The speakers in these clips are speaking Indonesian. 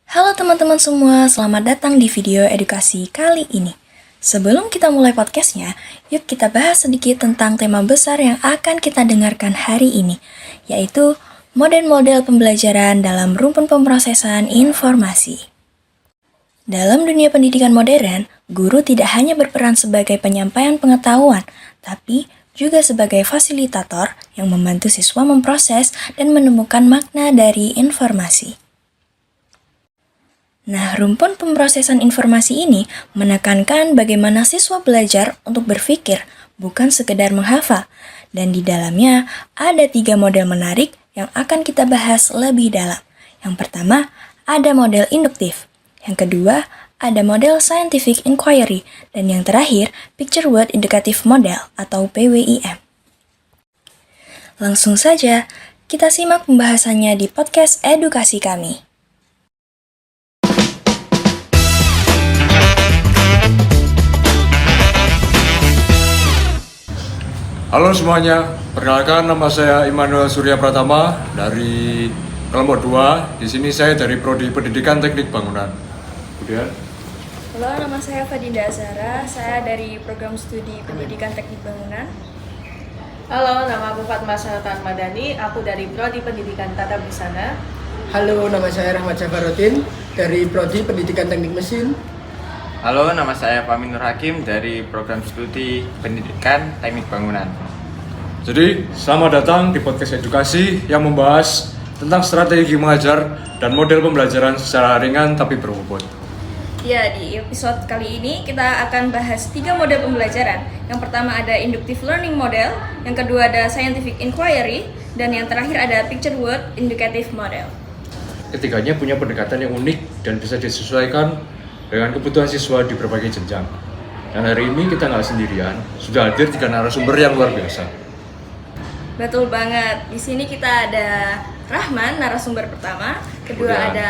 Halo teman-teman semua, selamat datang di video edukasi kali ini. Sebelum kita mulai podcastnya, yuk kita bahas sedikit tentang tema besar yang akan kita dengarkan hari ini, yaitu model-model pembelajaran dalam rumpun pemrosesan informasi. Dalam dunia pendidikan modern, guru tidak hanya berperan sebagai penyampaian pengetahuan, tapi juga sebagai fasilitator yang membantu siswa memproses dan menemukan makna dari informasi. Nah, rumpun pemrosesan informasi ini menekankan bagaimana siswa belajar untuk berpikir, bukan sekedar menghafal. Dan di dalamnya ada 3 model menarik yang akan kita bahas lebih dalam. Yang pertama, ada model induktif. Yang kedua, ada model scientific inquiry. Dan yang terakhir, picture word indicative model atau PWIM. Langsung saja, kita simak pembahasannya di podcast edukasi kami. Halo semuanya, perkenalkan nama saya Immanuel Surya Pratama dari kelompok 2. Di sini saya dari Prodi Pendidikan Teknik Bangunan. Kemudian, Halo, nama saya Fadinda Azhara, saya dari program studi Pendidikan Teknik Bangunan. Halo, nama aku Fatma Syaratan Madani, aku dari Prodi Pendidikan Tata Busana. Halo, nama saya Rahmat Jabaruddin dari Prodi Pendidikan Teknik Mesin. Halo, nama saya Fahmi Nur Hakim dari program studi Pendidikan Teknik Bangunan. jadi selamat datang di podcast edukasi yang membahas tentang strategi mengajar dan model pembelajaran secara ringan tapi berbobot. Ya, di episode kali ini kita akan bahas 3 model pembelajaran. Yang pertama ada inductive learning model, yang kedua ada scientific inquiry, dan yang terakhir ada picture word indicative model. Ketiganya punya pendekatan yang unik dan bisa disesuaikan dengan kebutuhan siswa di berbagai jenjang. Dan hari ini kita nggak sendirian, sudah hadir 3 narasumber yang luar biasa. Betul banget. Di sini kita ada Rahman, narasumber pertama, kedua Kemudian ada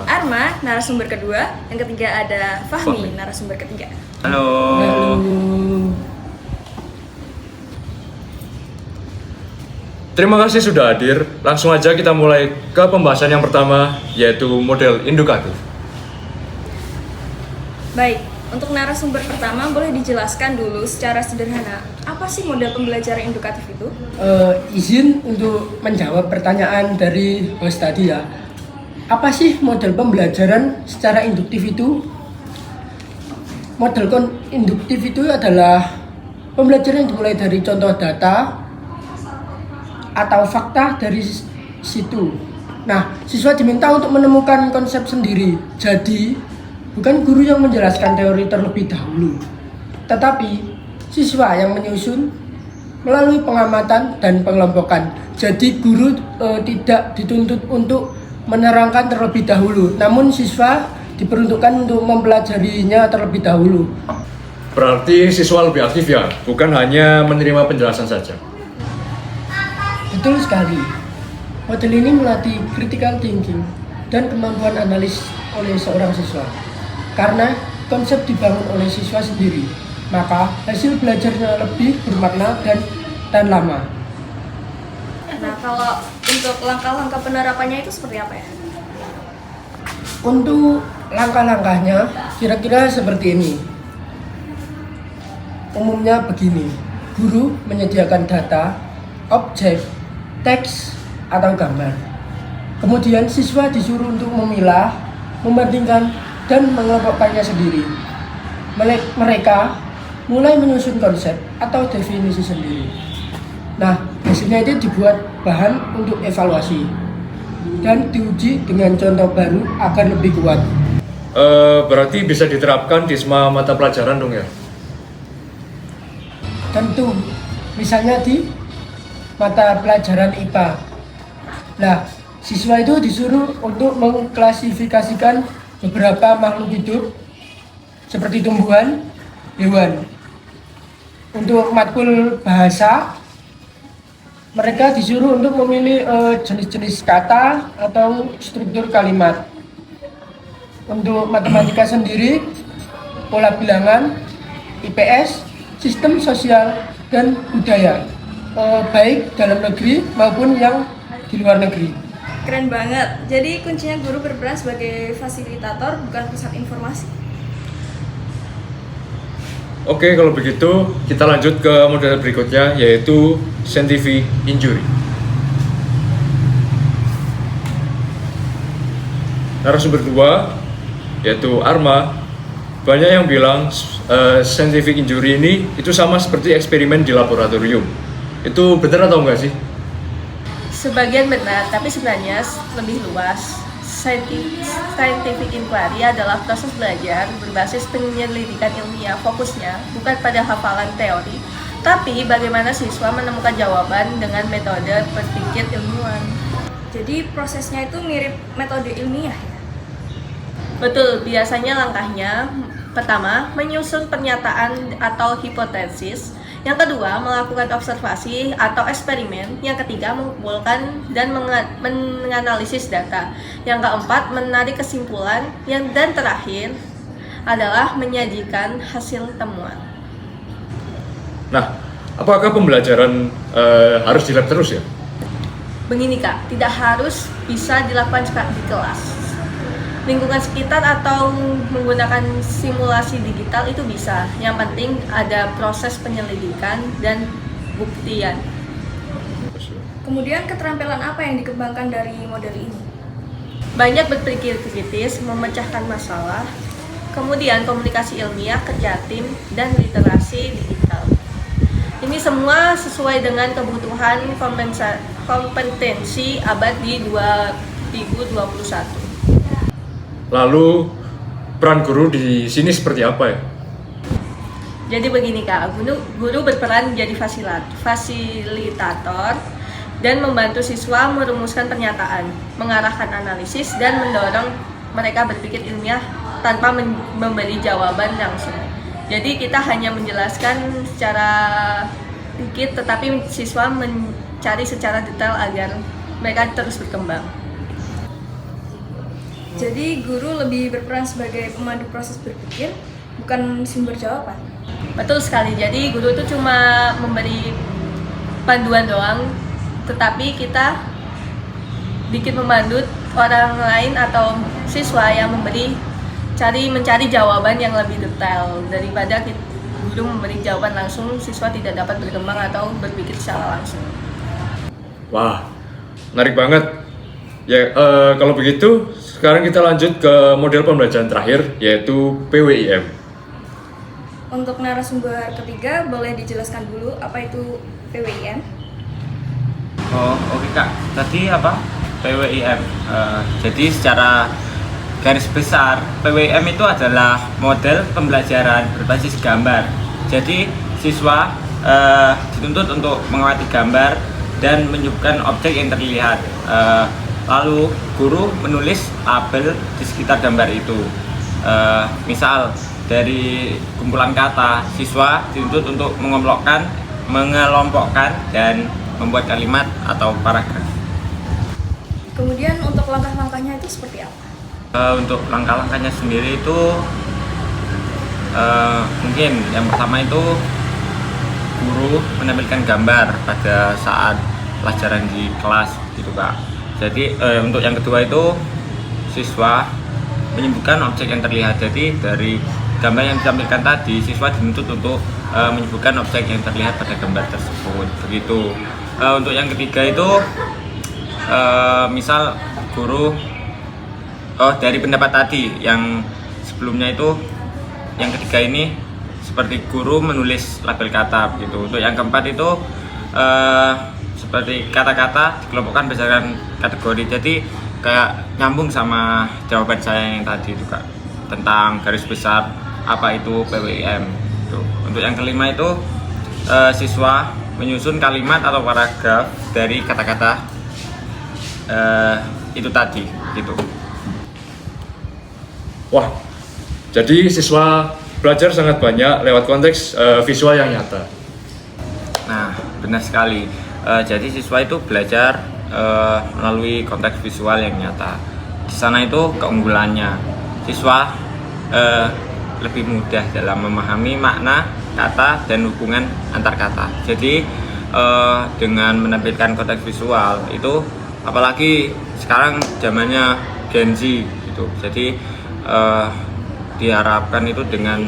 Arma. narasumber kedua, yang ketiga ada Fahmi, Fahmi. narasumber ketiga. Halo. Terima kasih sudah hadir. Langsung aja kita mulai ke pembahasan yang pertama, yaitu model indukatif. Baik, untuk narasumber pertama boleh dijelaskan dulu secara sederhana, apa sih model pembelajaran indukatif itu? Izin untuk menjawab pertanyaan dari host tadi ya. Apa sih model pembelajaran secara induktif itu? Model induktif itu adalah pembelajaran yang dimulai dari contoh data atau fakta dari situ. Nah, siswa diminta untuk menemukan konsep sendiri. Jadi, bukan guru yang menjelaskan teori terlebih dahulu, tetapi siswa yang menyusun melalui pengamatan dan pengelompokan. Jadi guru tidak dituntut untuk menerangkan terlebih dahulu, namun siswa diperuntukkan untuk mempelajarinya terlebih dahulu. Berarti siswa lebih aktif ya, bukan hanya menerima penjelasan saja. Betul sekali. Model ini melatih critical thinking dan kemampuan analis oleh seorang siswa. Karena konsep dibangun oleh siswa sendiri, maka hasil belajarnya lebih bermakna dan lama. Nah, kalau untuk langkah-langkah penerapannya itu seperti apa ya? Untuk langkah-langkahnya kira-kira seperti ini. Umumnya begini, guru menyediakan data, objek, teks, atau gambar. Kemudian siswa disuruh untuk memilah, membandingkan, dan mengelompokkannya sendiri. Mereka mulai menyusun konsep atau definisi sendiri. Nah, hasilnya itu dibuat bahan untuk evaluasi dan diuji dengan contoh baru agar lebih kuat. Berarti bisa diterapkan di semua mata pelajaran dong ya? Tentu, misalnya di mata pelajaran IPA. Nah, siswa itu disuruh untuk mengklasifikasikan beberapa makhluk hidup seperti tumbuhan, hewan. Untuk matkul bahasa, mereka disuruh untuk memilih jenis-jenis kata atau struktur kalimat. Untuk matematika sendiri, pola bilangan, IPS, sistem sosial, dan budaya, baik dalam negeri maupun yang di luar negeri. Keren banget. Jadi kuncinya guru berperan sebagai fasilitator, bukan pusat informasi. Oke, kalau begitu kita lanjut ke model berikutnya, yaitu scientific injury. Narasumber kedua, yaitu Arma, banyak yang bilang scientific injury ini itu sama seperti eksperimen di laboratorium. Itu benar atau enggak sih? Sebagian benar, tapi sebenarnya lebih luas. Scientific inquiry adalah proses belajar berbasis penyelidikan ilmiah, fokusnya bukan pada hafalan teori, tapi bagaimana siswa menemukan jawaban dengan metode berpikir ilmuwan. Jadi prosesnya itu mirip metode ilmiah ya? Betul, biasanya langkahnya pertama, menyusun pernyataan atau hipotesis. Yang kedua, melakukan observasi atau eksperimen. Yang ketiga, mengumpulkan dan menganalisis data. Yang keempat, menarik kesimpulan. Dan terakhir adalah menyajikan hasil temuan. Nah, apakah pembelajaran harus di lab terus ya? Begini Kak, tidak harus bisa dilakukan di kelas. Lingkungan sekitar atau menggunakan simulasi digital itu bisa. Yang penting ada proses penyelidikan dan buktian. Kemudian keterampilan apa yang dikembangkan dari model ini? Banyak berpikir kritis, memecahkan masalah, kemudian komunikasi ilmiah, kerja tim, dan literasi digital. Ini semua sesuai dengan kebutuhan kompetensi abad di 2021. Lalu peran guru di sini seperti apa ya? Jadi begini Kak, guru berperan menjadi fasilitator dan membantu siswa merumuskan pernyataan, mengarahkan analisis, dan mendorong mereka berpikir ilmiah tanpa memberi jawaban langsung. Jadi kita hanya menjelaskan secara dikit, tetapi siswa mencari secara detail agar mereka terus berkembang. Jadi guru lebih berperan sebagai pemandu proses berpikir, bukan sumber jawaban. Betul sekali, jadi guru itu cuma memberi panduan doang, tetapi kita dikit membantu orang lain atau siswa yang mencari jawaban yang lebih detail daripada guru memberi jawaban langsung, siswa tidak dapat berkembang atau berpikir secara langsung. Wah, menarik banget. Ya, kalau begitu sekarang kita lanjut ke model pembelajaran terakhir, yaitu PWIM. Untuk narasumber ketiga, boleh dijelaskan dulu apa itu PWIM? Oh, oke Kak. Tadi apa? PWIM. Jadi secara garis besar, PWIM itu adalah model pembelajaran berbasis gambar. Jadi siswa dituntut untuk mengamati gambar dan menyuguhkan objek yang terlihat. Lalu guru menulis label di sekitar gambar itu. Misal dari kumpulan kata, siswa dituntut untuk mengelompokkan dan membuat kalimat atau paragraf. Kemudian untuk langkah-langkahnya itu seperti apa? Untuk langkah-langkahnya sendiri itu mungkin yang pertama itu guru menampilkan gambar pada saat pelajaran di kelas gitu Kak. Jadi untuk yang kedua itu siswa menyebutkan objek yang terlihat. Jadi dari gambar yang ditampilkan tadi, siswa dituntut untuk menyebutkan objek yang terlihat pada gambar tersebut. Begitu. Untuk yang ketiga itu misal guru dari pendapat tadi yang sebelumnya itu, yang ketiga ini seperti guru menulis label kata begitu. Untuk yang keempat itu seperti kata-kata dikelompokkan berdasarkan kategori. Jadi kayak nyambung sama jawaban saya yang tadi itu Kak, tentang garis besar apa itu PWIM. Untuk yang kelima itu siswa menyusun kalimat atau paragraf dari kata-kata itu tadi gitu. Wah, jadi siswa belajar sangat banyak lewat konteks visual yang nyata. Nah, benar sekali. Jadi siswa itu belajar melalui konteks visual yang nyata. Di sana itu keunggulannya, siswa lebih mudah dalam memahami makna kata dan hubungan antar kata. Jadi dengan menampilkan konteks visual itu apalagi sekarang zamannya Gen Z gitu. Jadi diharapkan itu dengan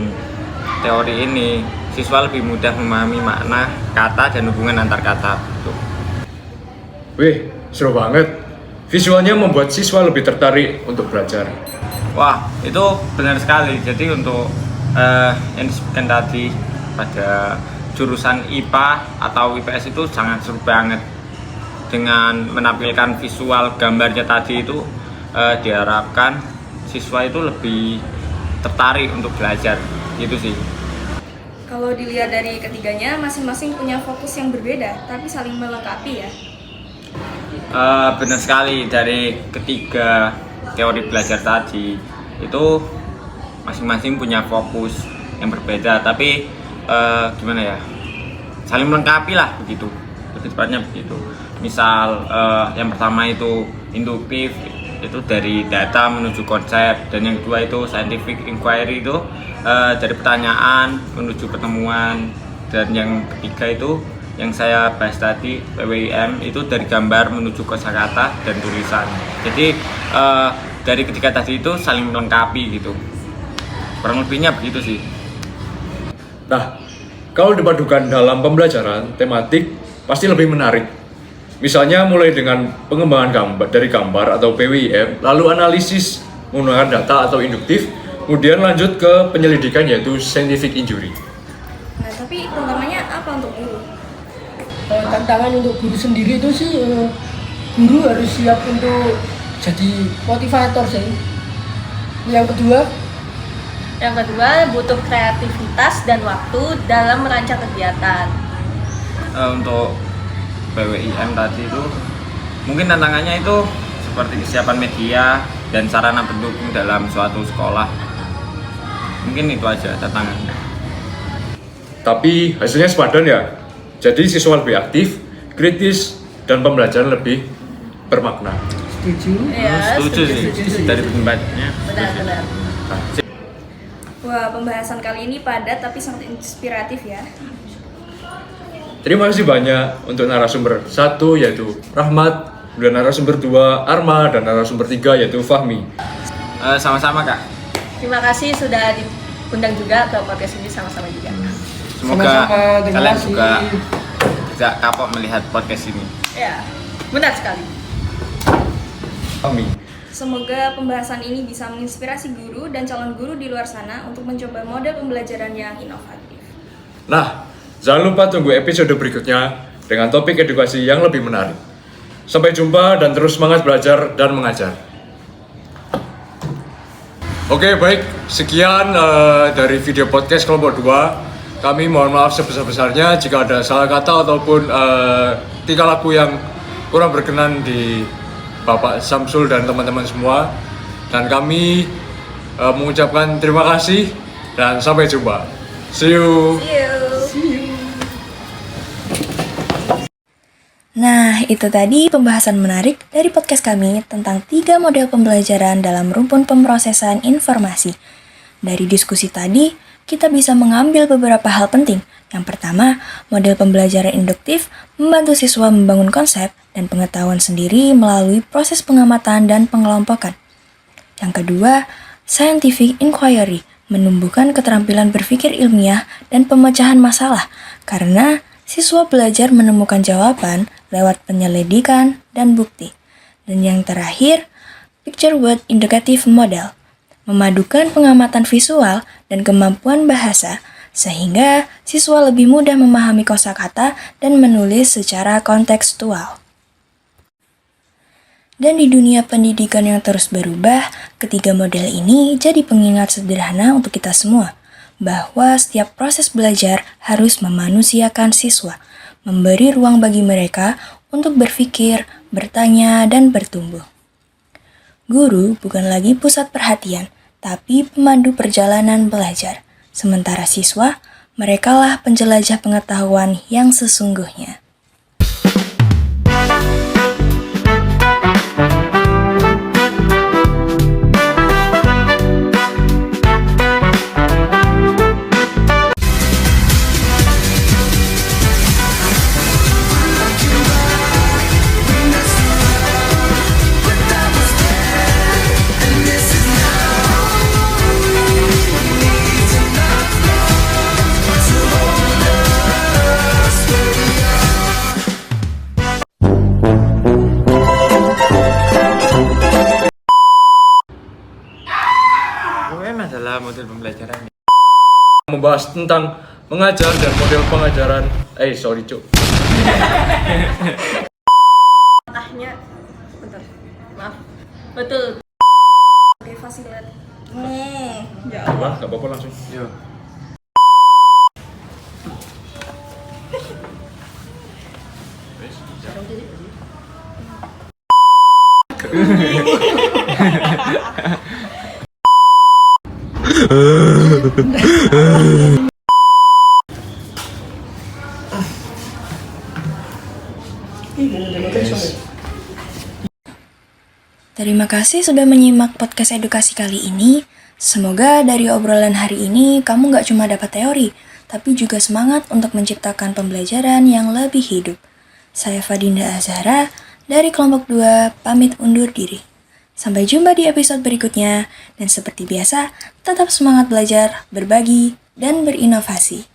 teori ini siswa lebih mudah memahami makna kata dan hubungan antar kata gitu. Wih, seru banget. Visualnya membuat siswa lebih tertarik untuk belajar. Wah, itu benar sekali. Jadi untuk yang disebutkan tadi pada jurusan IPA atau IPS itu sangat seru banget. Dengan menampilkan visual gambarnya tadi itu diharapkan siswa itu lebih tertarik untuk belajar gitu sih. Kalau dilihat dari ketiganya, masing-masing punya fokus yang berbeda, tapi saling melengkapi ya. Benar sekali, dari ketiga teori belajar tadi itu masing-masing punya fokus yang berbeda, tapi gimana ya, saling melengkapi lah begitu, lebih tepatnya begitu. Misal yang pertama itu induktif, itu dari data menuju konsep, dan yang kedua itu scientific inquiry, itu dari pertanyaan menuju pertemuan, dan yang ketiga itu yang saya bahas tadi PWIM itu dari gambar menuju kosakata dan tulisan. Jadi dari ketiga tadi itu saling melengkapi gitu, kurang lebihnya begitu sih. Nah, kalau dipadukan dalam pembelajaran tematik pasti lebih menarik. Misalnya mulai dengan pengembangan gambar dari gambar atau PWIM, lalu analisis menggunakan data atau induktif, kemudian lanjut ke penyelidikan yaitu scientific inquiry. Nah, tapi tantangannya apa untuk guru? Tantangan untuk guru sendiri itu sih guru harus siap untuk jadi motivator sih. Yang kedua butuh kreativitas dan waktu dalam merancang kegiatan. Untuk PWIM tadi itu mungkin tantangannya itu seperti kesiapan media dan sarana pendukung dalam suatu sekolah. Mungkin itu aja tantangannya. Tapi hasilnya sepadan ya. Jadi siswa lebih aktif, kritis, dan pembelajaran lebih bermakna. setuju. Ya, Setuju sih dari pendapatnya. Benar-benar. Wah, pembahasan kali ini padat tapi sangat inspiratif ya. Terima kasih banyak untuk narasumber 1 yaitu Rahmat, dan narasumber 2 Arma, dan narasumber 3 yaitu Fahmi. Sama-sama Kak. Terima kasih sudah diundang juga ke podcast ini, sama-sama juga. Semoga Sama-sama, terima kalian kasih. juga tidak kapok melihat podcast ini. Ya, benar sekali. Fahmi. Semoga pembahasan ini bisa menginspirasi guru dan calon guru di luar sana untuk mencoba model pembelajaran yang inovatif. Nah, jangan lupa tunggu episode berikutnya dengan topik edukasi yang lebih menarik. Sampai jumpa dan terus semangat belajar dan mengajar. Oke, baik. Sekian dari video podcast kelompok 2. Kami mohon maaf sebesar-besarnya jika ada salah kata ataupun tingkah laku yang kurang berkenan di Bapak Samsul dan teman-teman semua. Dan kami mengucapkan terima kasih dan sampai jumpa. See you. Nah, itu tadi pembahasan menarik dari podcast kami tentang 3 model pembelajaran dalam rumpun pemrosesan informasi. Dari diskusi tadi, kita bisa mengambil beberapa hal penting. Yang pertama, model pembelajaran induktif membantu siswa membangun konsep dan pengetahuan sendiri melalui proses pengamatan dan pengelompokan. Yang kedua, scientific inquiry menumbuhkan keterampilan berpikir ilmiah dan pemecahan masalah karena siswa belajar menemukan jawaban lewat penyelidikan dan bukti. Dan yang terakhir, picture word indicative model memadukan pengamatan visual dan kemampuan bahasa sehingga siswa lebih mudah memahami kosakata dan menulis secara kontekstual. Dan di dunia pendidikan yang terus berubah, ketiga model ini jadi pengingat sederhana untuk kita semua, bahwa setiap proses belajar harus memanusiakan siswa, memberi ruang bagi mereka untuk berpikir, bertanya, dan bertumbuh. Guru bukan lagi pusat perhatian, tapi pemandu perjalanan belajar. Sementara siswa, merekalah penjelajah pengetahuan yang sesungguhnya. PWM adalah model pembelajaran. Membahas tentang mengajar dan model pengajaran. Sorry cuk. Tengahnya, bentar, maaf. Betul. Oke, fasilat. Apa? Gak apa-apa langsung. Yo. Terima kasih sudah menyimak podcast edukasi kali ini. Semoga dari obrolan hari ini kamu gak cuma dapat teori, tapi juga semangat untuk menciptakan pembelajaran yang lebih hidup. Saya Fadinda Azhara dari kelompok 2 pamit undur diri. Sampai jumpa di episode berikutnya, dan seperti biasa, tetap semangat belajar, berbagi, dan berinovasi.